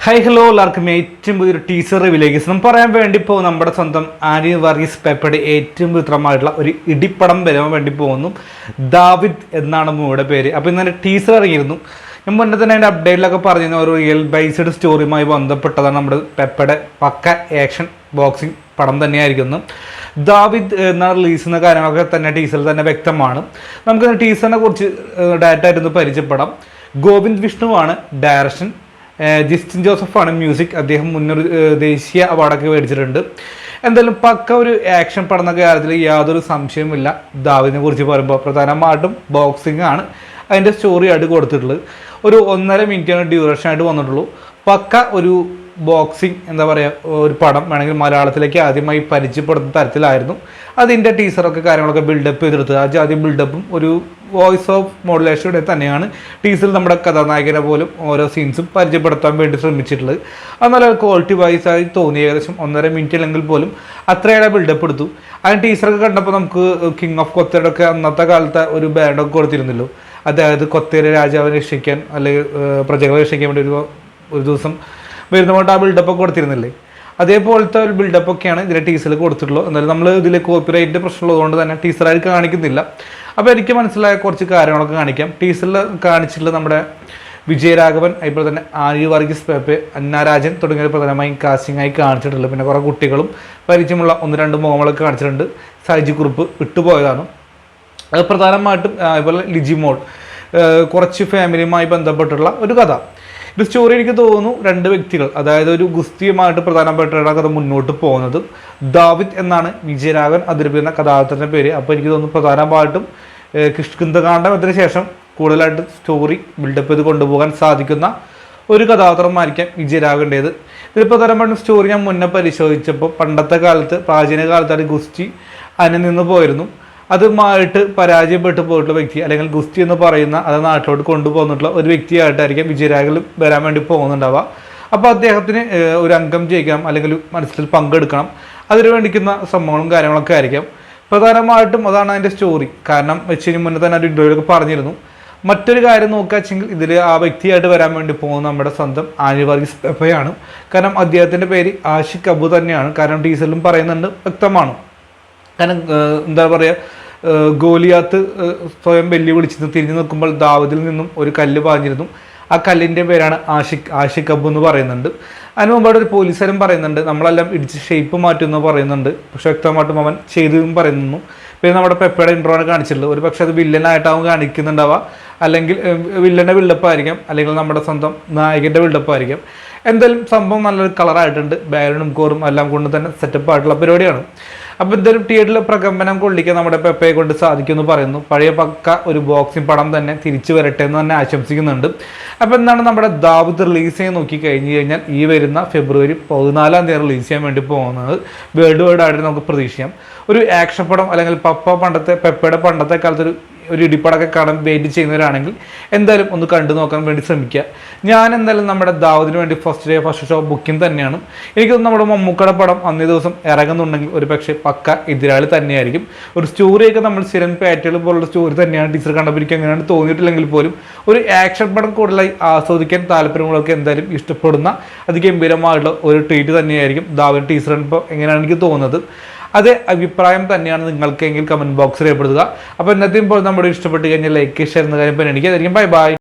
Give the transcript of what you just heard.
High hello എല്ലാവർക്കും ഏറ്റവും പുതിയൊരു ടീസർ റിവ്യൂലേക്ക് പറയാൻ വേണ്ടി ഇപ്പോൾ നമ്മുടെ സ്വന്തം ആനി വർഗീസ് പെപ്പയുടെ ഏറ്റവും ചിത്രമായിട്ടുള്ള ഒരു ഇടിപ്പടം വരാൻ വേണ്ടി പോകുന്നു. ദാവിദ് എന്നാണ് മൂവിയുടെ പേര്. അപ്പോൾ ഇന്നലെ ടീസർ ഇറങ്ങിയിരുന്നു. ഞാൻ മുന്നേ തന്നെ അതിൻ്റെ അപ്ഡേറ്റിലൊക്കെ പറഞ്ഞിരുന്ന ഒരു റിയൽ ബേസ്ഡ് സ്റ്റോറിയുമായി ബന്ധപ്പെട്ടതാണ് നമ്മുടെ പെപ്പയുടെ പക്ക ആക്ഷൻ ബോക്സിംഗ് പടം തന്നെയായിരിക്കുന്നു. ദാവിദ് എന്ന റിലീസ് എന്ന കാര്യങ്ങളൊക്കെ തന്നെ ടീസറിൽ തന്നെ വ്യക്തമാണ്. നമുക്ക് ടീസറിനെ കുറിച്ച് ഡയറക്റ്റ് ആയിട്ടൊന്ന് പരിചയപ്പെടാം. ഗോവിന്ദ് വിഷ്ണുവാണ് ഡയറക്ഷൻ, ജിസ്റ്റിൻ ജോസഫാണ് മ്യൂസിക്. അദ്ദേഹം മുന്നൊരു ദേശീയ അവാർഡൊക്കെ മേടിച്ചിട്ടുണ്ട്. എന്തായാലും പക്ക ഒരു ആക്ഷൻ പടം എന്ന കാര്യത്തിൽ യാതൊരു സംശയവുമില്ല. ദാവിദിനെ കുറിച്ച് പറയുമ്പോൾ പ്രധാനമായിട്ടും ബോക്സിംഗ് ആണ് അതിൻ്റെ സ്റ്റോറി ആയിട്ട് കൊടുത്തിട്ടുള്ളത്. ഒരു 1.5 മിനിറ്റാണ് ഡ്യൂറേഷൻ ആയിട്ട് വന്നിട്ടുള്ളൂ. പക്ക ഒരു ബോക്സിംഗ് എന്താ പറയുക ഒരു പടം വേണമെങ്കിൽ മലയാളത്തിലേക്ക് ആദ്യമായി പരിചയപ്പെടുന്ന തരത്തിലായിരുന്നു അതിൻ്റെ ടീസറൊക്കെ കാര്യങ്ങളൊക്കെ ബിൽഡപ്പ് ചെയ്തെടുത്തത്. ആ ജാതി ബിൽഡപ്പും ഒരു വോയിസ് ഓഫ് മോഡുലേഷനോടെ തന്നെയാണ് ടീസറിൽ നമ്മുടെ കഥാനായകനെ പോലും ഓരോ സീൻസും പരിചയപ്പെടുത്താൻ വേണ്ടി ശ്രമിച്ചിട്ടുള്ളത്. അത് നല്ല ക്വാളിറ്റി വൈസ് ആയി തോന്നി. ഏകദേശം 1.5 മിനിറ്റ് അല്ലെങ്കിൽ പോലും അത്രയേറെ ബിൽഡപ്പ് എടുത്തു. അതിന് ടീസറൊക്കെ കണ്ടപ്പോൾ നമുക്ക് കിങ് ഓഫ് കൊത്തേയുടെ ഒക്കെ അന്നത്തെ കാലത്തെ ഒരു ബാൻഡൊക്കെ കൊടുത്തിരുന്നല്ലോ. അതായത് കൊത്തേരെ രാജാവിനെ രക്ഷിക്കാൻ അല്ലെങ്കിൽ പ്രജകളെ രക്ഷിക്കാൻ വേണ്ടി ഒരു ദിവസം വരുന്ന കൊണ്ട് ആ ബിൽഡപ്പൊക്കെ കൊടുത്തിരുന്നില്ലേ, അതേപോലത്തെ ഒരു ബിൽഡപ്പൊക്കെയാണ് ഇതിലെ ടീസറിൽ കൊടുത്തിട്ടുള്ളത്. എന്നാലും നമ്മൾ ഇതിൽ കോപ്പിറൈറ്റിൻ്റെ പ്രശ്നമുള്ളതുകൊണ്ട് തന്നെ ടീസറായിട്ട് കാണിക്കുന്നില്ല. അപ്പോൾ എനിക്ക് മനസ്സിലായ കുറച്ച് കാര്യങ്ങളൊക്കെ കാണിക്കാം. ടീസറിൽ കാണിച്ചിട്ടുള്ളത് നമ്മുടെ വിജയരാഘവൻ, അതുപോലെ തന്നെ ആനി വർഗീസ് പെപ്പെ, അന്നാരാജൻ തുടങ്ങിയ പ്രധാനമായും കാസ്റ്റിംഗായി കാണിച്ചിട്ടുള്ളത്. പിന്നെ കുറേ കുട്ടികളും പരിചയമുള്ള 1-2 മുഖങ്ങളൊക്കെ കാണിച്ചിട്ടുണ്ട്. സൈജി കുറുപ്പ് വിട്ടുപോയതാണ്. അത് പ്രധാനമായിട്ടും അതുപോലെ ലിജിമോൾ, കുറച്ച് ഫാമിലിയുമായി ബന്ധപ്പെട്ടുള്ള ഒരു കഥ. ഇത് സ്റ്റോറി എനിക്ക് തോന്നുന്നു 2 വ്യക്തികൾ, അതായത് ഒരു ഗുസ്തിയുമായിട്ട് പ്രധാനപ്പെട്ട കഥ മുന്നോട്ട് പോകുന്നത്. ദാവിദ് എന്നാണ് വിജയരാഘവൻ അവതരിപ്പിക്കുന്ന കഥാപാത്രത്തിൻ്റെ പേര്. അപ്പോൾ എനിക്ക് തോന്നുന്നു പ്രധാനമായിട്ടും കിഷ്കിന്ധകാണ്ഡത്തിന് ശേഷം കൂടുതലായിട്ട് സ്റ്റോറി ബിൽഡപ്പ് ചെയ്ത് കൊണ്ടുപോകാൻ സാധിക്കുന്ന ഒരു കഥാപാത്രമായിരിക്കാം വിജയരാഘവൻ്റേത്. ഇതിൽ പ്രധാനമായിട്ടും സ്റ്റോറി ഞാൻ മുന്നേ പരിശോധിച്ചപ്പോൾ പണ്ടത്തെ കാലത്ത് പ്രാചീന കാലത്താണ് ഗുസ്തി അതിൽ നിന്ന് പോയിരുന്നു. അതുമായിട്ട് പരാജയപ്പെട്ടു പോയിട്ടുള്ള വ്യക്തി അല്ലെങ്കിൽ ഗുസ്തി എന്ന് പറയുന്ന അത് നാട്ടിലോട്ട് കൊണ്ടുപോകുന്നിട്ടുള്ള ഒരു വ്യക്തിയായിട്ടായിരിക്കും വിജയരാഘവൻ വരാൻ വേണ്ടി പോകുന്നുണ്ടാവുക. അപ്പോൾ അദ്ദേഹത്തിന് ഒരു അംഗം ജയിക്കണം അല്ലെങ്കിൽ മത്സരത്തിൽ പങ്കെടുക്കണം, അതിന് വേണ്ടിക്കുന്ന സംഭവങ്ങളും കാര്യങ്ങളൊക്കെ ആയിരിക്കാം. പ്രധാനമായിട്ടും അതാണ് അതിൻ്റെ സ്റ്റോറി. കാരണം വെച്ച് മുന്നേ തന്നെ ഒരു ഇൻ്റർവ്യൂലൊക്കെ പറഞ്ഞിരുന്നു. മറ്റൊരു കാര്യം നോക്കുക വെച്ചെങ്കിൽ ഇതിൽ ആ വ്യക്തിയായിട്ട് വരാൻ വേണ്ടി പോകുന്ന നമ്മുടെ സ്വന്തം ആനി വർഗീസ് പെപ്പയാണ്. കാരണം അദ്ദേഹത്തിൻ്റെ പേര് ആഷിഖ് അബു തന്നെയാണ്. കാരണം ടീസറിലും പറയുന്നുണ്ട്, വ്യക്തമാണ്. കാരണം എന്താ പറയുക, ഗോലിയാത്ത് സ്വയം വെല്ലുവിളിച്ചിരുന്നു. തിരിഞ്ഞു നിൽക്കുമ്പോൾ ദാവൂദിൽ നിന്നും ഒരു കല്ല് പാഞ്ഞിരുന്നു. ആ കല്ലിൻ്റെ പേരാണ് ആഷിഖ് അബു എന്ന് പറയുന്നുണ്ട്. അതിന് മുമ്പായിട്ട് ഒരു പോലീസുകാരൻ പറയുന്നുണ്ട് നമ്മളെല്ലാം ഇടിച്ച് ഷേപ്പ് മാറ്റുമെന്ന് പറയുന്നുണ്ട്. പക്ഷെ വ്യക്തമായിട്ടും അവൻ ചെയ്തെന്നും പറയുന്നു. പിന്നെ നമ്മുടെ പെപ്പയുടെ ഇൻട്രോനെ കാണിച്ചിട്ടുള്ളത് ഒരു പക്ഷേ അത് വില്ലനായിട്ടാവും കാണിക്കുന്നുണ്ടാവുക, അല്ലെങ്കിൽ വില്ലൻ്റെ ബിൽഡപ്പായിരിക്കാം, അല്ലെങ്കിൽ നമ്മുടെ സ്വന്തം നായകൻ്റെ ബിൽഡപ്പായിരിക്കാം. എന്തായാലും സംഭവം നല്ലൊരു കളറായിട്ടുണ്ട്. ബാലനും കോറും എല്ലാം കൊണ്ട് തന്നെ സെറ്റപ്പ് ആയിട്ടുള്ള പരിപാടിയാണ്. അപ്പോൾ എന്തായാലും തിയേറ്ററിൽ പ്രകമ്പനം കൊള്ളിക്കാൻ നമ്മുടെ പെപ്പയെ കൊണ്ട് സാധിക്കുമെന്ന് പറയുന്നു. പഴയ പക്ക ഒരു ബോക്സിംഗ് പടം തന്നെ തിരിച്ചു വരട്ടെ എന്ന് തന്നെ ആശംസിക്കുന്നുണ്ട്. അപ്പോൾ എന്താണ് നമ്മുടെ ദാവൂദ് റിലീസ് ചെയ്യാൻ നോക്കി കഴിഞ്ഞാൽ ഈ വരുന്ന ഫെബ്രുവരി 14 റിലീസ് ചെയ്യാൻ വേണ്ടി പോകുന്നത് വേൾഡ് വൈഡ് ആയിട്ട് നമുക്ക് പ്രതീക്ഷിക്കാം. ഒരു ആക്ഷൻ പടം അല്ലെങ്കിൽ പെപ്പയുടെ പണ്ടത്തെ കാലത്തൊരു ഇടിപ്പടമൊക്കെ കാണാൻ വെയിറ്റ് ചെയ്യുന്നവരാണെങ്കിൽ എന്തായാലും ഒന്ന് കണ്ടു നോക്കാൻ വേണ്ടി ശ്രമിക്കുക. ഞാൻ എന്തായാലും നമ്മുടെ ദാവൂദിന് വേണ്ടി ഫസ്റ്റ് ഷോ ബുക്കിംഗ് തന്നെയാണ്. എനിക്ക് നമ്മുടെ മമ്മൂക്കയുടെ പടം അന്നേ ദിവസം ഇറങ്ങുന്നുണ്ടെങ്കിൽ ഒരു പക്ഷേ പക്ക എതിരാളി തന്നെയായിരിക്കും. ഒരു സ്റ്റോറിയൊക്കെ നമ്മൾ സ്ഥിരം പാറ്റുകൾ പോലുള്ള സ്റ്റോറി തന്നെയാണ് ടീച്ചർ കണ്ടപ്പോൾ എനിക്ക് അങ്ങനെയാണ് തോന്നിയിട്ടില്ലെങ്കിൽ പോലും ഒരു ആക്ഷൻ പടം കൂടുതലായി ആസ്വദിക്കാൻ താല്പര്യങ്ങളൊക്കെ എന്തായാലും ഇഷ്ടപ്പെടുന്ന അതിഗംഭീരമായിട്ടുള്ള ഒരു ട്രീറ്റ് തന്നെയായിരിക്കും ദാവൂദ് ടീച്ചർ. ഇപ്പോൾ എങ്ങനെയാണ് എനിക്ക് തോന്നുന്നത്, അതേ അഭിപ്രായം തന്നെയാണ് നിങ്ങൾക്കെങ്കിൽ കമൻറ്റ് ബോക്സിൽ രേഖപ്പെടുത്തുക. അപ്പോൾ ഇന്നത്തെയും പോലെ നമ്മുടെ ഇഷ്ടപ്പെട്ട് കഴിഞ്ഞാൽ ലൈക്ക് ഷെയർ എന്ന കാര്യം പരിഗണിക്കുക. Bye bye.